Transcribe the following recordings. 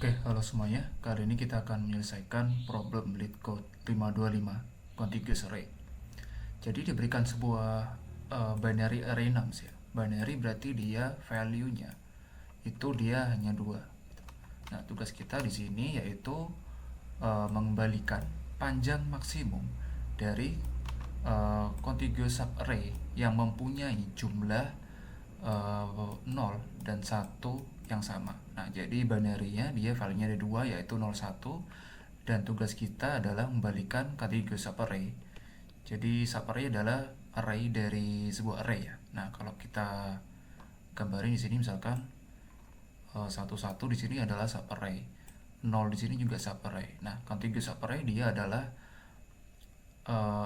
Oke, halo semuanya. Kali ini kita akan menyelesaikan problem leet code 525 contiguous array. Jadi diberikan sebuah binary array nums ya. Binary berarti dia value-nya itu dia hanya 2. Nah, tugas kita di sini yaitu mengembalikan panjang maksimum dari contiguous subarray yang mempunyai jumlah 0 dan 1 yang sama. Nah, jadi binary-nya dia value-nya ada 2 yaitu 0, 1, dan tugas kita adalah membalikan contiguous subarray. Jadi subarray adalah array dari sebuah array ya. Nah, kalau kita gambarin di sini misalkan 1 di sini adalah subarray. 0 di sini juga subarray. Nah, contiguous subarray dia adalah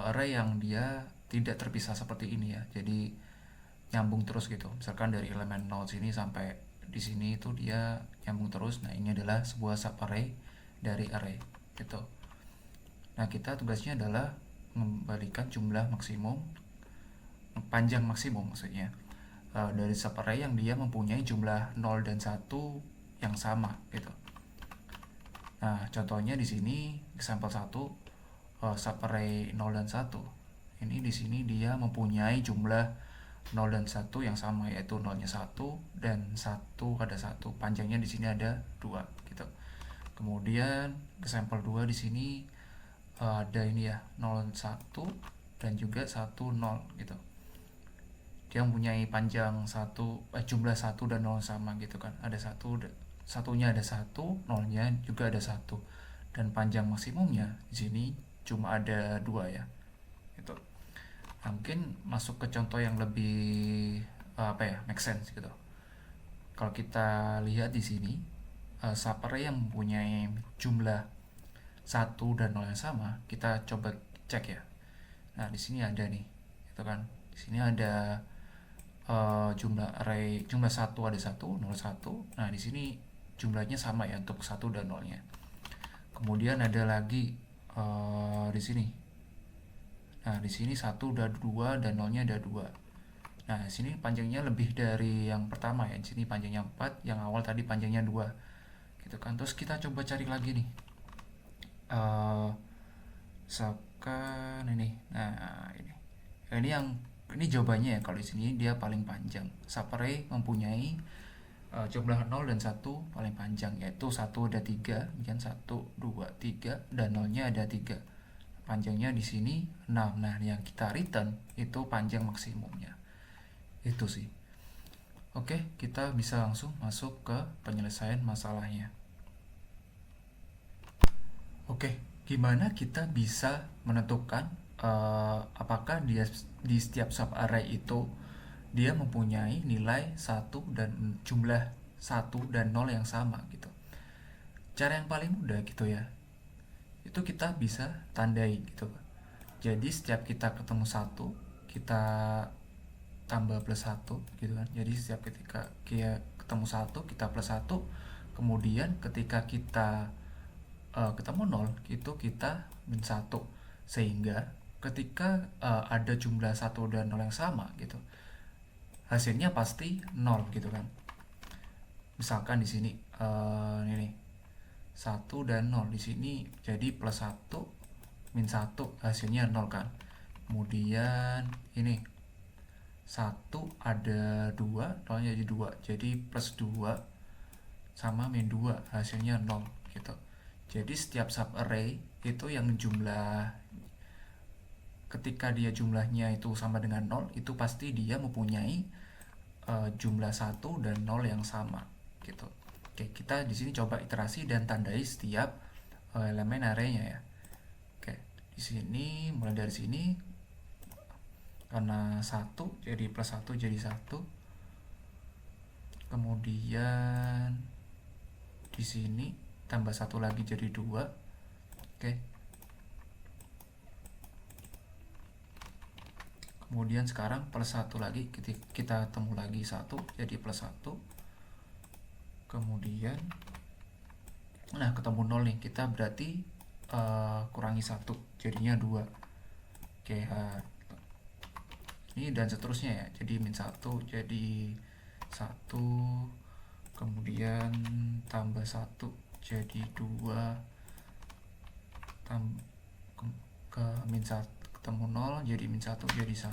array yang dia tidak terpisah seperti ini ya. Jadi nyambung terus gitu. Misalkan dari elemen 0 sini sampai di sini itu dia nyambung terus. Nah, ini adalah sebuah subarray dari array gitu. Nah, kita tugasnya adalah mengembalikan jumlah maksimum, panjang maksimum maksudnya, dari subarray yang dia mempunyai jumlah 0 dan 1 yang sama gitu. Nah, contohnya di sini example 1 subarray 0 dan 1. Ini di sini dia mempunyai jumlah 0 dan 1 yang sama, yaitu 0-nya 1 dan 1 ada 1. Panjangnya di sini ada 2 gitu. Kemudian example 2 di sini ada ini ya, 0 1 dan juga 1 0 gitu. Dia mempunyai panjang jumlah 1 dan 0 sama gitu kan. Ada 1, satunya ada 1, 0-nya juga ada 1. Dan panjang maksimumnya di sini cuma ada 2 ya. Gitu. Nah, mungkin masuk ke contoh yang lebih make sense gitu. Kalau kita lihat di sini subarray yang mempunyai jumlah 1 dan 0 yang sama, kita coba cek ya. Nah, di sini ada nih, gitu kan. Di sini ada jumlah 1 ada 1, 0 1. Nah, di sini jumlahnya sama ya untuk 1 dan 0-nya. Kemudian ada lagi di sini. Nah, di sini 1 udah 2 dan 0-nya ada 2. Nah, di sini panjangnya lebih dari yang pertama ya. Di sini panjangnya 4, yang awal tadi panjangnya 2. Gitu kan. Terus kita coba cari lagi nih. Misalkan ini. Nah, ini jawabannya ya. Kalau di sini dia paling panjang. Subarray mempunyai jumlah 0 dan 1 paling panjang, yaitu 1 ada 3, kemudian 1 2 3 dan 0-nya ada 3. Panjangnya di sini 6. Nah, yang kita return itu panjang maksimumnya. Itu sih. Oke, kita bisa langsung masuk ke penyelesaian masalahnya. Oke, gimana kita bisa menentukan apakah dia di setiap subarray itu dia mempunyai nilai 1 dan jumlah 1 dan 0 yang sama gitu. Cara yang paling mudah gitu ya, itu kita bisa tandai gitu. Jadi setiap kita ketemu 1, kita tambah plus 1 gitu kan. Jadi setiap ketika ketemu 1, kita plus 1. Kemudian ketika kita ketemu 0, itu kita min 1. Sehingga ketika ada jumlah 1 dan 0 yang sama gitu, hasilnya pasti 0 gitu kan. Misalkan di sini ini 1 dan 0, di sini jadi plus 1 min 1, hasilnya 0 kan. Kemudian ini 1 ada 2, 0 jadi 2, jadi plus 2 sama min 2, hasilnya 0 gitu. Jadi setiap subarray itu yang jumlah, ketika dia jumlahnya itu sama dengan 0, itu pasti dia mempunyai jumlah 1 dan 0 yang sama gitu. Oke, kita di sini coba iterasi dan tandai setiap elemen arraynya ya. Oke, di sini mulai dari sini, karena 1 jadi plus 1 jadi 1. Kemudian di sini tambah 1 lagi jadi 2. Oke. Kemudian sekarang plus 1 lagi, kita temu lagi 1 jadi plus 1. Kemudian nah, ketemu 0 nih, kita berarti kurangi 1 jadinya 2. Oke, ini dan seterusnya ya. Jadi min 1 jadi 1, kemudian tambah 1 jadi 2 ke min 1 ketemu 0 jadi min 1 jadi 1,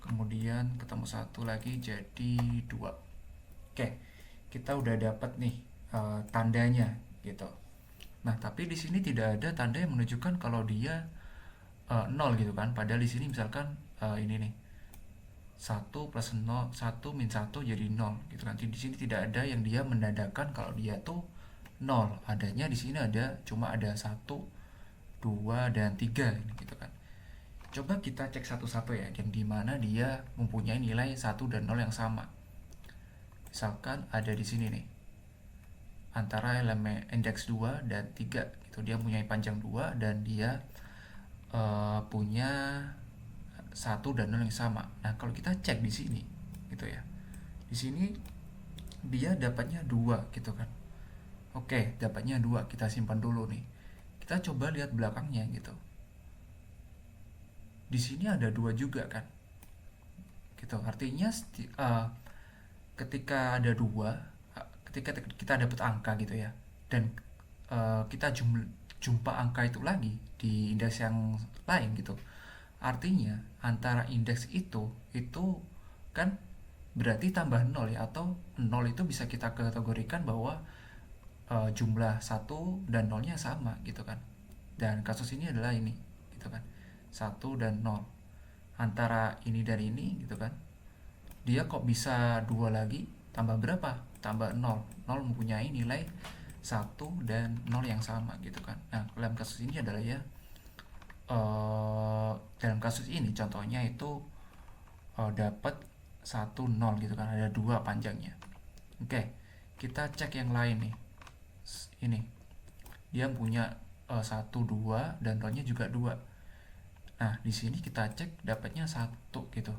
kemudian ketemu 1 lagi jadi 2. Oke, kita udah dapat nih tandanya gitu. Nah, tapi di sini tidak ada tanda yang menunjukkan kalau dia 0 gitu kan. Padahal di sini misalkan ini nih 1 plus 0, 1 min 1 jadi 0 gitu kan. Di sini tidak ada yang dia menandakan kalau dia tuh 0. Adanya di sini cuma ada 1, 2 dan 3 gitu kan. Coba kita cek satu-satu ya, yang dimana dia mempunyai nilai 1 dan 0 yang sama. Misalkan ada di sini nih, antara elemen indeks 2 dan 3 gitu. Dia punya panjang 2 dan dia punya 1 dan 0 yang sama. Nah, kalau kita cek di sini gitu ya. Di sini dia dapatnya 2 gitu kan. Oke, dapatnya 2, kita simpan dulu nih. Kita coba lihat belakangnya gitu. Di sini ada 2 juga kan. Gitu. Artinya ketika ada 2, ketika kita dapat angka gitu ya. Dan kita jumpa angka itu lagi di indeks yang lain gitu. Artinya antara indeks itu kan berarti tambah 0 ya, atau 0 itu bisa kita kategorikan bahwa jumlah 1 dan 0-nya sama gitu kan. Dan kasus ini adalah ini gitu kan. 1 dan 0. Antara ini dan ini gitu kan. Dia kok bisa 2 lagi, tambah berapa? Tambah 0. 0 mempunyai nilai 1 dan 0 yang sama gitu kan. Nah, dalam kasus ini adalah ya dalam kasus ini contohnya itu dapat 1 0 gitu kan, ada 2 panjangnya. Oke, kita cek yang lain nih. Ini dia punya 1 2 dan row-nya juga 2. Nah, di sini kita cek dapatnya 1 gitu.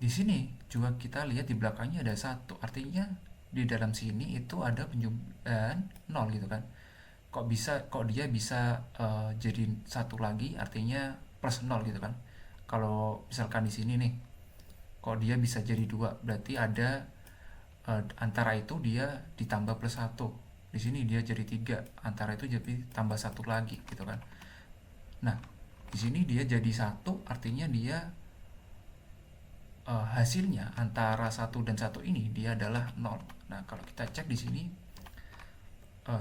Di sini juga kita lihat di belakangnya ada 1. Artinya di dalam sini itu ada penjumlahan 0 gitu kan. Kok dia bisa jadi 1 lagi, artinya plus 0 gitu kan. Kalau misalkan di sini nih, kok dia bisa jadi 2, berarti ada antara itu dia ditambah plus 1. Di sini dia jadi 3, antara itu jadi tambah 1 lagi gitu kan. Nah, di sini dia jadi 1, artinya dia hasilnya antara 1 dan 1 ini dia adalah 0. Nah, kalau kita cek di sini 1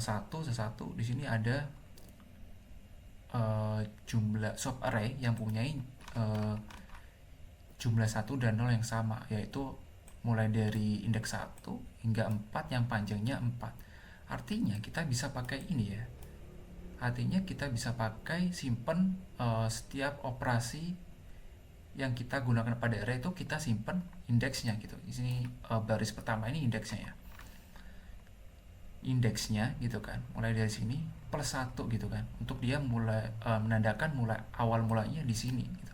di sini ada jumlah sub array yang punya jumlah 1 dan 0 yang sama, yaitu mulai dari indeks 1 hingga 4 yang panjangnya 4. Artinya kita bisa pakai ini ya. Artinya kita bisa pakai simpan setiap operasi yang kita gunakan pada array itu kita simpan indeksnya gitu. Di sini baris pertama ini indeksnya ya. Indeksnya gitu kan. Mulai dari sini plus 1 gitu kan. Untuk dia mulai menandakan awal mulanya di sini gitu.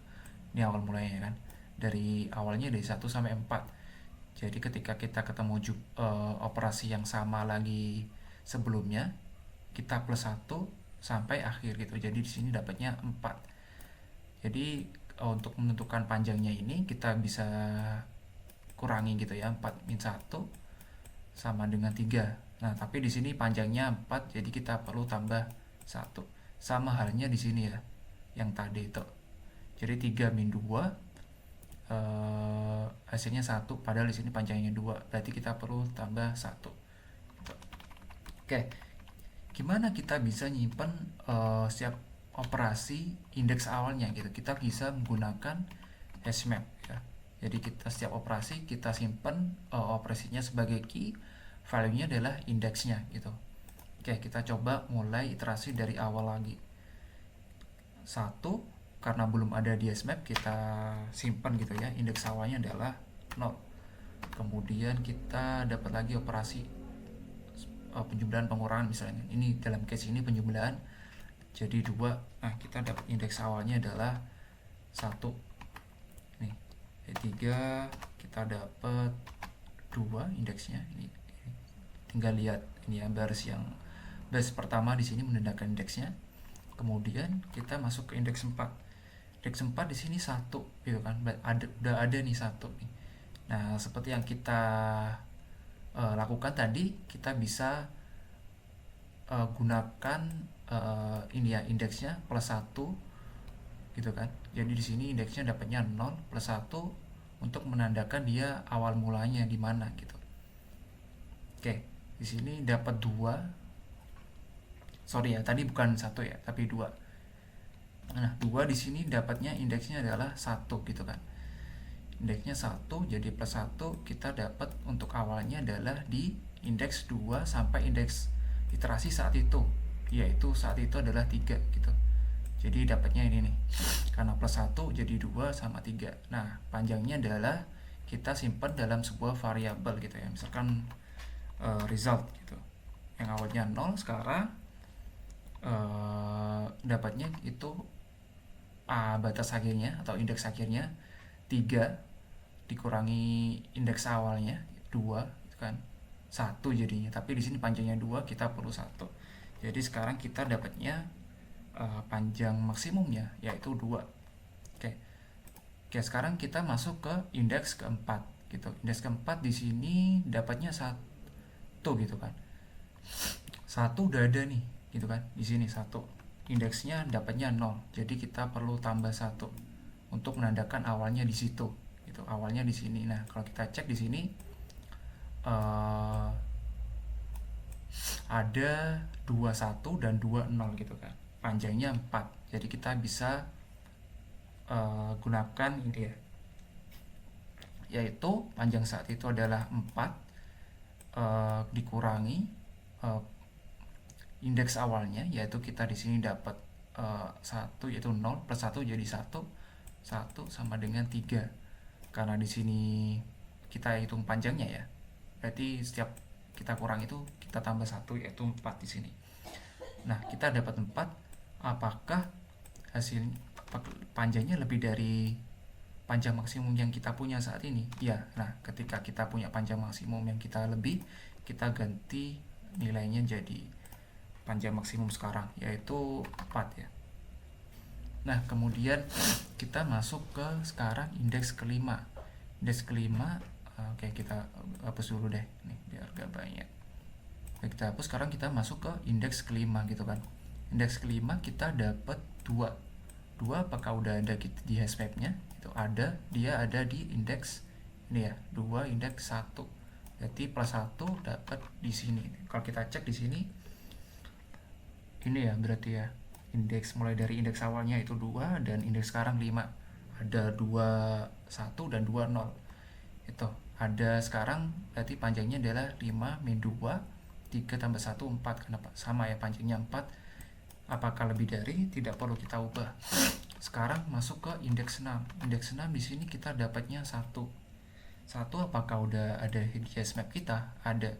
Ini awal mulanya kan. Dari awalnya dari 1 sampai 4. Jadi ketika kita ketemu operasi yang sama lagi sebelumnya, kita plus 1 sampai akhir gitu. Jadi di sini dapatnya 4. Jadi untuk menentukan panjangnya ini kita bisa kurangi gitu ya, 4 min 1 sama dengan 3. Nah, tapi di sini panjangnya 4, jadi kita perlu tambah 1. Sama halnya di sini ya, yang tadi itu. Jadi 3 min 2 hasilnya 1, padahal di sini panjangnya 2, berarti kita perlu tambah 1. Oke, gimana kita bisa nyimpen setiap operasi indeks awalnya gitu? Kita bisa menggunakan hashmap ya. Jadi kita setiap operasi kita simpan operasinya sebagai key, value-nya adalah indeksnya gitu. Oke, kita coba mulai iterasi dari awal lagi. 1, karena belum ada di hashmap, kita simpan gitu ya, indeks awalnya adalah 0. Kemudian kita dapat lagi operasi penjumlahan pengurangan misalnya. Ini dalam case ini penjumlahan jadi 2. Nah, kita dapat indeks awalnya adalah 1. Nih, 3 kita dapat 2 indeksnya. Ini tinggal lihat ini ya, baris pertama di sini menandakan indeksnya. Kemudian kita masuk ke indeks 4. Indeks 4 di sini 1 gitu kan. Udah ada nih 1 nih. Nah, seperti yang kita lakukan tadi, kita bisa gunakan ini ya, indeksnya plus 1 gitu kan. Jadi di sini indeksnya dapatnya 0 plus 1 untuk menandakan dia awal mulanya di mana gitu. Oke, di sini dapat 2. Sorry ya, tadi bukan 1 ya, tapi 2. Nah, 2 di sini dapatnya indeksnya adalah 1 gitu kan. Indeksnya 1, jadi plus 1 kita dapat untuk awalnya adalah di indeks 2 sampai indeks iterasi saat itu, yaitu saat itu adalah 3 gitu. Jadi dapatnya ini nih, karena plus 1 jadi 2 sama 3. Nah, panjangnya adalah kita simpan dalam sebuah variabel gitu ya, misalkan result gitu, yang awalnya 0 sekarang dapatnya itu batas akhirnya atau indeks akhirnya 3 dikurangi indeks awalnya 2 gitu kan, 1 jadinya, tapi di sini panjangnya 2, kita perlu 1. Jadi sekarang kita dapatnya panjang maksimumnya yaitu 2. Oke. Oke, sekarang kita masuk ke indeks keempat gitu. Indeks keempat di sini dapatnya 1 gitu kan. 1 udah ada nih gitu kan. Di sini 1. Indeksnya dapatnya 0. Jadi kita perlu tambah 1 untuk menandakan awalnya di situ gitu. Awalnya di sini. Nah, kalau kita cek di sini ada 21 dan 20 gitu kan. Panjangnya 4. Jadi kita bisa gunakan ini ya, yaitu panjang saat itu adalah 4 dikurangi indeks awalnya, yaitu kita di sini dapat 1 yaitu 0 plus 1 jadi 1 sama dengan 3. Karena di sini kita hitung panjangnya ya, berarti setiap kita kurang itu kita tambah 1 yaitu 4 di sini. Nah, kita dapat 4. Apakah hasil panjangnya lebih dari panjang maksimum yang kita punya saat ini? Ya. Nah, ketika kita punya panjang maksimum yang kita lebih, kita ganti nilainya jadi panjang maksimum sekarang, yaitu 4 ya. Nah, kemudian kita masuk ke sekarang indeks kelima. Indeks kelima, oke, kita hapus dulu deh nih biar gak banyak. Oke, kita hapus. Sekarang kita masuk ke indeks kelima gitu kan. Indeks kelima kita dapat 2. Apakah udah ada di hashmapnya? Itu ada, dia ada di indeks ini ya, 2 indeks 1. Jadi plus 1 dapat di sini. Kalau kita cek di sini ini ya, berarti ya indeks mulai dari indeks awalnya itu 2 dan indeks sekarang 5. Ada 21 dan 20. Itu ada sekarang, berarti panjangnya adalah 5 min 2, 3 tambah 1, 4. Kenapa? Sama ya, panjangnya 4. Apakah lebih dari? Tidak perlu kita ubah. Sekarang masuk ke indeks 6. Indeks 6 di sini kita dapatnya 1. Apakah udah ada di hashmap kita? Ada.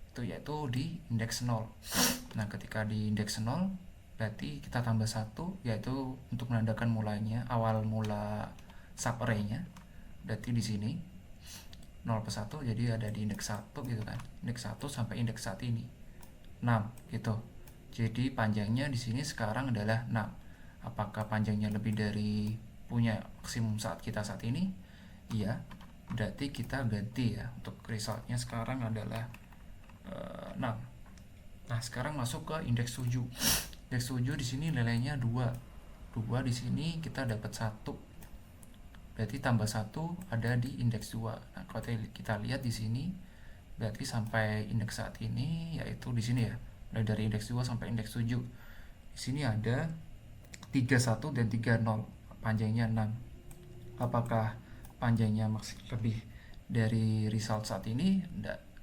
Itu yaitu di indeks 0. Nah, ketika di indeks 0 berarti kita tambah 1 yaitu untuk menandakan mulanya, awal mula subarray-nya. Berarti di sini 0 plus 1 jadi ada di indeks 1 gitu kan. Indeks 1 sampai indeks saat ini 6 gitu. Jadi panjangnya di sini sekarang adalah 6. Apakah panjangnya lebih dari punya maksimum saat ini? Iya. Berarti kita ganti ya, untuk resultnya sekarang adalah 6. Nah, sekarang masuk ke indeks 7. Indeks 7 di sini nilainya 2. Di sini kita dapat 1. Berarti tambah 1 ada di indeks 2. Nah, kalau kita lihat di sini berarti sampai indeks saat ini, yaitu di sini ya, mulai dari indeks 2 sampai indeks 7. Di sini ada 31 dan 30. Panjangnya 6. Apakah panjangnya lebih dari result saat ini?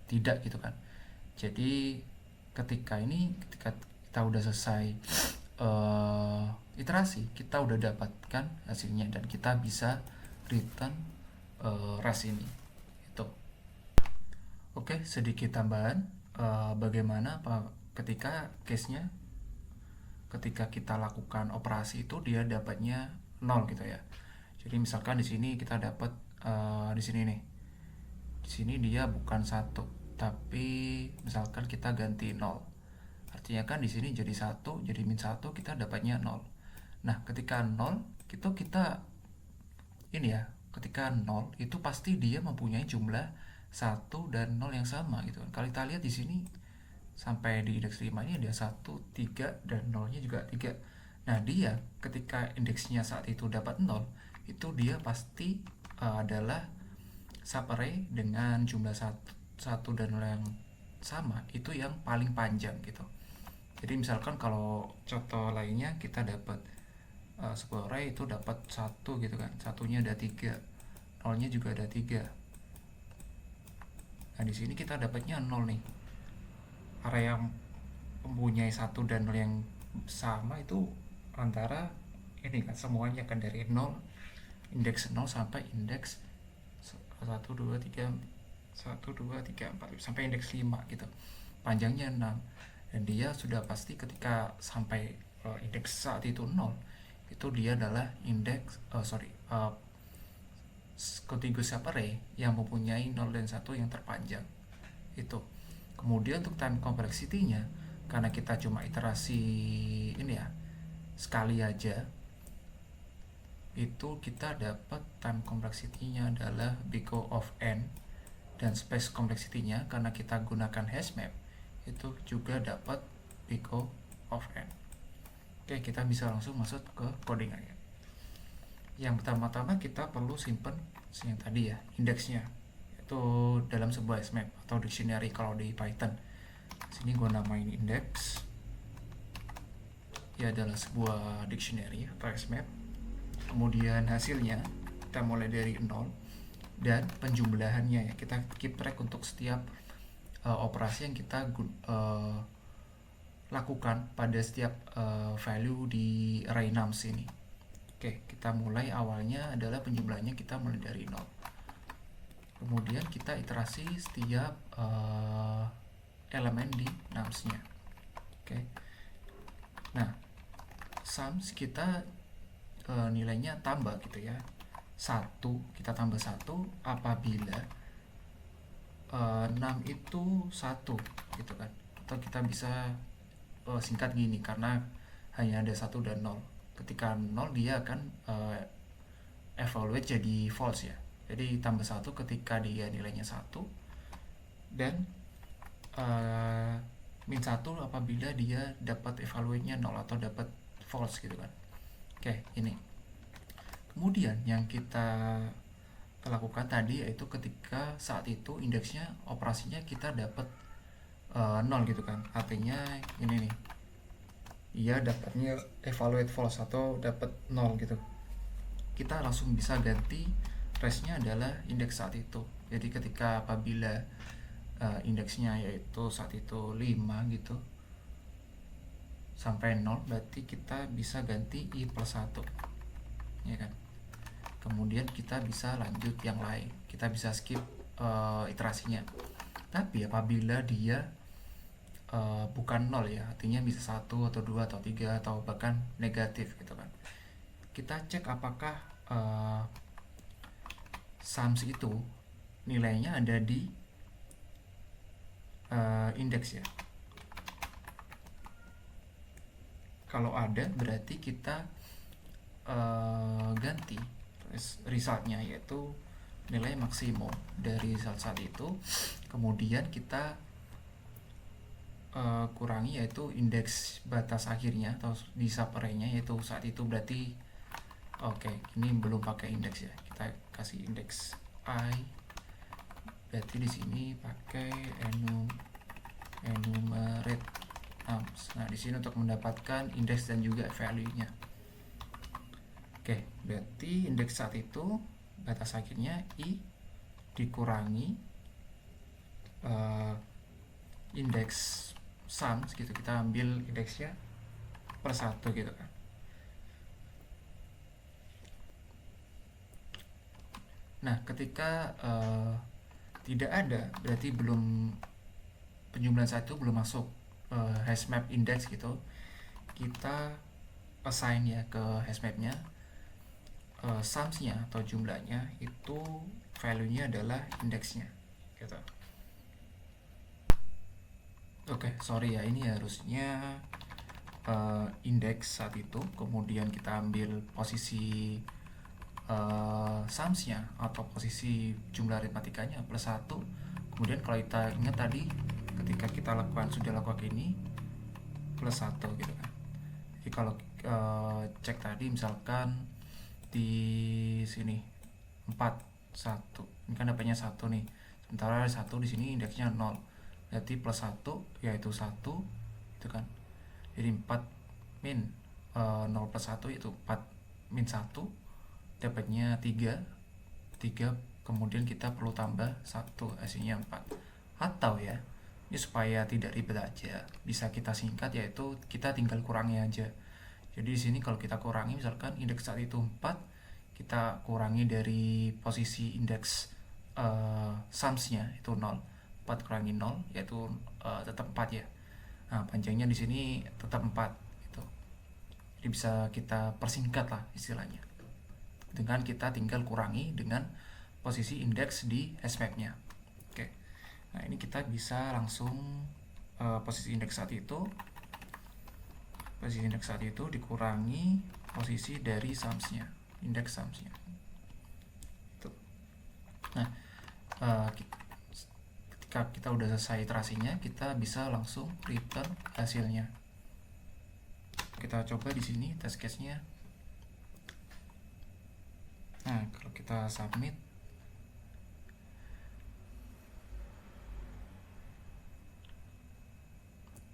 Tidak gitu kan. Jadi ketika kita udah selesai iterasi, kita udah dapatkan hasilnya dan kita bisa return res ini itu. Oke, sedikit tambahan bagaimana ketika case-nya ketika kita lakukan operasi itu dia dapatnya 0 gitu ya. Jadi misalkan di sini kita dapat di sini nih. Di sini dia bukan 1, tapi misalkan kita ganti 0. Artinya kan di sini jadi 1, jadi min 1, kita dapatnya 0. Nah, ketika 0 itu kita ini ya, ketika 0 itu pasti dia mempunyai jumlah 1 dan 0 yang sama gitu kan. Kalau kita lihat di sini sampai di indeks 5 ini ada 1, 3 dan 0-nya juga 3. Nah, dia ketika indeksnya saat itu dapat 0, itu dia pasti adalah subarray dengan jumlah 1 dan 0 yang sama, itu yang paling panjang gitu. Jadi misalkan kalau contoh lainnya kita dapat sebuah array itu dapat 1 gitu kan, satunya ada 3, 0-nya juga ada 3. Nah, di sini kita dapatnya 0 nih. Array yang mempunyai 1 dan 0 yang sama itu antara ini kan, semuanya kan dari 0, indeks 0 sampai indeks 1, 2, 3, 1, 2, 3, 4 sampai indeks 5 gitu. Panjangnya 6. Dan dia sudah pasti ketika sampai indeks saat itu 0, itu dia adalah indeks contiguous array yang mempunyai 0 dan 1 yang terpanjang itu. Kemudian untuk time complexity-nya, karena kita cuma iterasi ini ya sekali aja, itu kita dapat time complexity-nya adalah big O of n, dan space complexity-nya karena kita gunakan hashmap itu juga dapat big O of n. Oke, kita bisa langsung masuk ke codingannya. Yang pertama-tama kita perlu simpan yang tadi ya, indeksnya, itu dalam sebuah hashmap atau dictionary kalau di Python. Sini gue namain index, ya adalah sebuah dictionary atau hashmap. Kemudian hasilnya kita mulai dari 0, dan penjumlahannya ya kita keep track untuk setiap operasi yang kita lakukan pada setiap value di array nums ini. Oke, kita mulai awalnya adalah penjumlahannya kita mulai dari 0. Kemudian kita iterasi setiap elemen di nums-nya. Oke. Nah, sums kita nilainya tambah gitu ya. 1, kita tambah 1 apabila 6 itu 1 gitu kan. Atau kita bisa singkat gini, karena hanya ada 1 dan 0. Ketika 0 dia akan evaluate jadi false ya. Jadi tambah 1 ketika dia nilainya 1, dan min 1 apabila dia dapat evaluate-nya 0 atau dapat false gitu kan. Oke, ini. Kemudian yang kita lakukan tadi yaitu ketika saat itu indeksnya, operasinya kita dapat 0 gitu kan. Artinya ini nih, ia dapatnya evaluate false atau dapat 0 gitu. Kita langsung bisa ganti rest-nya adalah indeks saat itu. Jadi ketika apabila indeksnya yaitu saat itu 5 gitu sampai 0, berarti kita bisa ganti i plus 1 ya kan. Kemudian kita bisa lanjut yang lain, kita bisa skip iterasinya. Tapi apabila dia bukan 0 ya, artinya bisa 1 atau 2 atau 3 atau bahkan negatif gitu kan, kita cek apakah sums itu nilainya ada di indeks ya. Kalau ada, berarti kita ganti resultnya yaitu nilai maksimum dari saat itu. Kemudian kita kurangi yaitu indeks batas akhirnya atau di subarray-nya yaitu saat itu. Berarti oke, ini belum pakai indeks ya, kita kasih indeks I. Berarti di sini pakai enumerate nums. Nah, di sini untuk mendapatkan indeks dan juga value-nya. Oke, berarti indeks saat itu batas akhirnya i dikurangi indeks sums gitu, kita ambil indeksnya per 1 gitu kan. Nah, ketika tidak ada, berarti belum, penjumlahan satu belum masuk hashmap index gitu, kita assign ya ke hashmapnya sumsnya atau jumlahnya itu value-nya adalah indeksnya gitu. Oke, sorry ya, ini harusnya indeks saat itu, kemudian kita ambil posisi sumsnya atau posisi jumlah aritmatikanya plus 1. Kemudian kalau kita ingat tadi ketika kita sudah lakukan ini plus 1 gitu kan. Jadi kalau cek tadi misalkan di sini 4 1, ini kan dapatnya 1 nih, sementara 1 di sini indeksnya 0, berarti plus 1 yaitu 1 itu kan. Jadi 4 min 0 plus 1 yaitu 4 min 1, dapatnya 3, kemudian kita perlu tambah 1, hasilnya 4. Atau ya, ini supaya tidak ribet aja, bisa kita singkat, yaitu kita tinggal kurangi aja. Jadi di sini kalau kita kurangi, misalkan indeks saat itu 4, kita kurangi dari posisi indeks sumsnya itu 0. 4 kurangi 0 yaitu tetap 4 ya. Nah, panjangnya di sini tetap 4 gitu. Jadi bisa kita persingkat lah istilahnya, dengan kita tinggal kurangi dengan posisi indeks di hashmapnya. Oke. Nah, ini kita bisa langsung posisi indeks saat itu dikurangi posisi dari sumsnya, indeks sumsnya. Tuh. Nah, ketika kita udah selesai iterasinya, kita bisa langsung return hasilnya. Kita coba di sini test case-nya. Nah, kalau kita submit,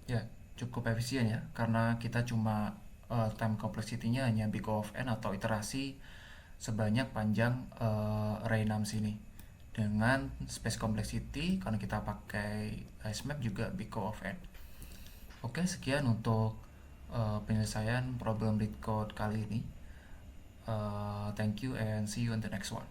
ya cukup efisien ya, karena kita cuma time complexity-nya hanya big O of n atau iterasi sebanyak panjang array 6 sini, dengan space complexity karena kita pakai hashmap juga big O of n. Oke, sekian untuk penyelesaian problem LeetCode kali ini. Thank you and see you in the next one.